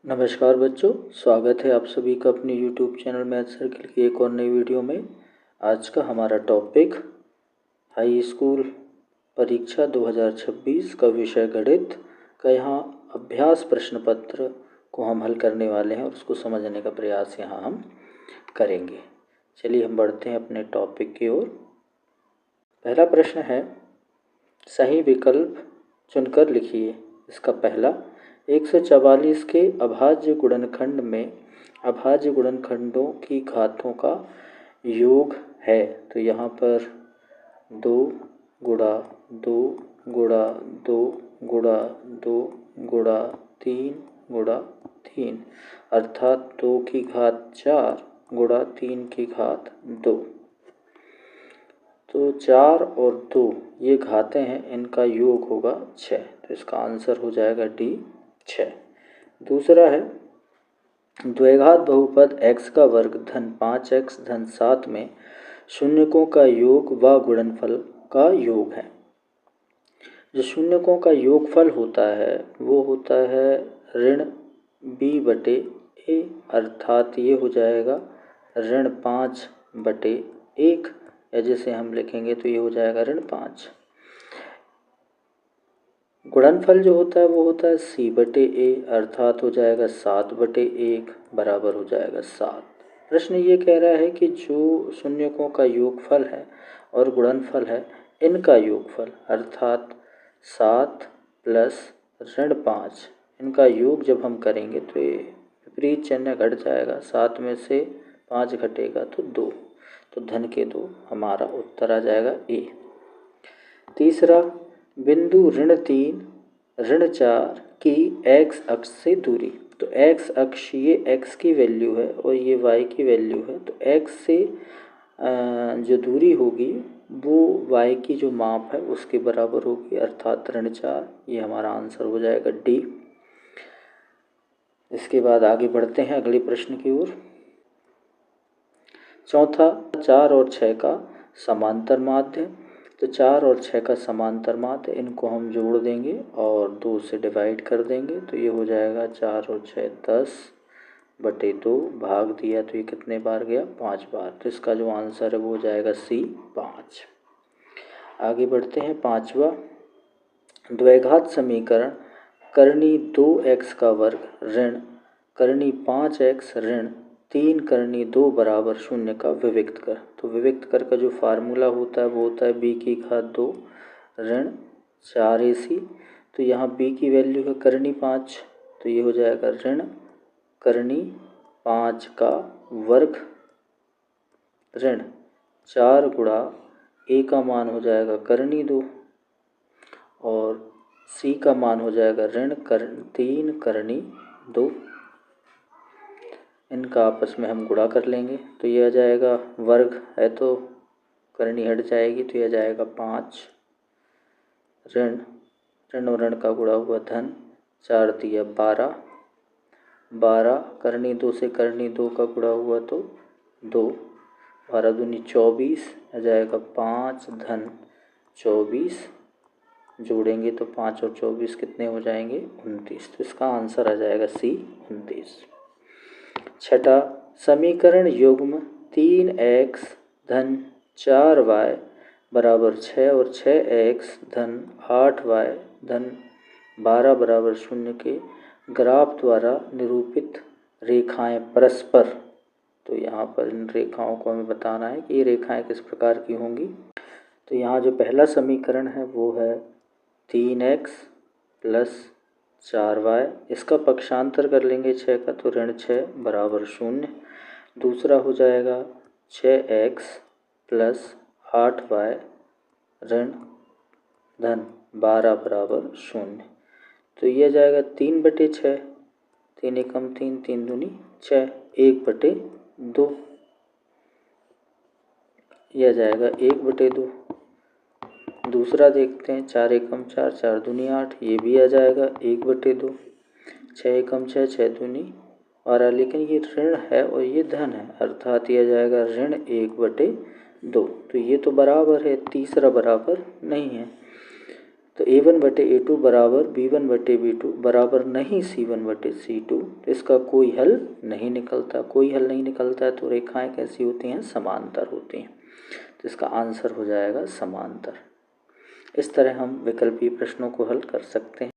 नमस्कार बच्चों, स्वागत है आप सभी का अपने YouTube चैनल मैथ सर्किल की एक और नई वीडियो में। आज का हमारा टॉपिक हाई स्कूल परीक्षा 2026 का विषय गणित का यहाँ अभ्यास प्रश्न पत्र को हम हल करने वाले हैं और उसको समझने का प्रयास यहाँ हम करेंगे। चलिए हम बढ़ते हैं अपने टॉपिक की ओर। पहला प्रश्न है, सही विकल्प चुनकर लिखिए। इसका पहला, 144 के अभाज्य गुणनखंड में अभाज्य गुणनखंडों की घातों का योग है। तो यहाँ पर 2 गुणा 2 गुणा 2 गुणा 2 गुणा 3 गुणा 3 अर्थात 2 की घात 4 गुणा 3 की घात 2। तो 4 और 2 ये घातें हैं, इनका योग होगा 6। तो इसका आंसर हो जाएगा डी 6। दूसरा है, द्विघात बहुपद x का वर्ग धन 5x धन 7 में शून्यकों का योग व गुणनफल का योग है। जो शून्यकों का योगफल होता है वो होता है ऋण b/a, अर्थात ये हो जाएगा ऋण 5/1, या जैसे हम लिखेंगे तो ये हो जाएगा ऋण 5। गुणनफल जो होता है वो होता है c/a, अर्थात हो जाएगा 7/1 बराबर हो जाएगा 7। प्रश्न ये कह रहा है कि जो शून्यकों का योगफल है और गुणनफल है इनका योगफल अर्थात 7 प्लस ऋण 5, इनका योग जब हम करेंगे तो ये विपरीत चिन्ह घट जाएगा। 7 में से 5 घटेगा तो 2, तो धन के 2 हमारा उत्तर आ जाएगा ए। तीसरा, बिंदु ऋण 3 ऋण 4 की x अक्ष से दूरी। तो x अक्ष ये x की वैल्यू है और ये y की वैल्यू है। तो x से जो दूरी होगी वो y की जो माप है उसके बराबर होगी, अर्थात ऋण 4। ये हमारा आंसर हो जाएगा डी। इसके बाद आगे बढ़ते हैं अगले प्रश्न की ओर। चौथा, 4 और 6 का समांतर माध्य। तो 4 और 6 का समांतर माध्य, इनको हम जोड़ देंगे और 2 से डिवाइड कर देंगे। तो ये हो जाएगा 4 और 6 10/2, भाग दिया तो ये कितने बार गया 5 बार। तो इसका जो आंसर है वो हो जाएगा सी 5। आगे बढ़ते हैं। पांचवा, द्विघात समीकरण करनी 2x का वर्ग ऋण करनी 5x ऋण 3 करनी 2 बराबर 0 का विविक्त कर। तो विविक्त कर का जो फार्मूला होता है वो होता है b की घात 2 ऋण 4ac। तो यहाँ b की वैल्यू है करनी 5, तो ये हो जाएगा ऋण करनी 5 का वर्ग ऋण 4 गुणा a का मान हो जाएगा करनी 2 और c का मान हो जाएगा ऋण 3 करनी 2। इनका आपस में हम गुणा कर लेंगे तो ये आ जाएगा, वर्ग है तो करनी हट जाएगी, तो ये आ जाएगा 5 ऋण ऋण और ऋण का गुणा हुआ धन 4 दिया 12 12 करनी 2 से करनी 2 का गुणा हुआ तो 2 12 दूनी 24 आ जाएगा 5 धन 24, जोड़ेंगे तो 5 और 24 कितने हो जाएंगे 29। तो इसका आंसर आ जाएगा सी 29। छठा, समीकरण युग्म 3x धन 4y बराबर 6 और 6x धन 8y धन 12 बराबर 0 के ग्राफ द्वारा निरूपित रेखाएं परस्पर। तो यहाँ पर इन रेखाओं को हमें बताना है कि ये रेखाएं किस प्रकार की होंगी। तो यहाँ जो पहला समीकरण है वो है 3x प्लस 4y, इसका पक्षांतर कर लेंगे 6 का तो ऋण 6 बराबर 0। दूसरा हो जाएगा 6x प्लस 8y ऋण धन 12 बराबर 0। तो ये आ जाएगा 3/6, 3 एकम 3 3 दूनी 6, 1/2। यह आ जाएगा 1/2। दूसरा देखते हैं, 4 एकम 4 4 दूनी 8, ये भी आ जाएगा 1/2। 6 एकम 6 6 दूनी 12, लेकिन ये ऋण है और ये धन है, अर्थात ये आ जाएगा ऋण 1/2। तो ये तो बराबर है, तीसरा बराबर नहीं है। तो A1/A2 बराबर B1/B2 बराबर नहीं C1/C2, तो इसका कोई हल नहीं निकलता। कोई हल नहीं निकलता है तो रेखाएं कैसी होती हैं? समांतर होती हैं। तो इसका आंसर हो जाएगा समांतर। इस तरह हम विकल्पीय प्रश्नों को हल कर सकते हैं।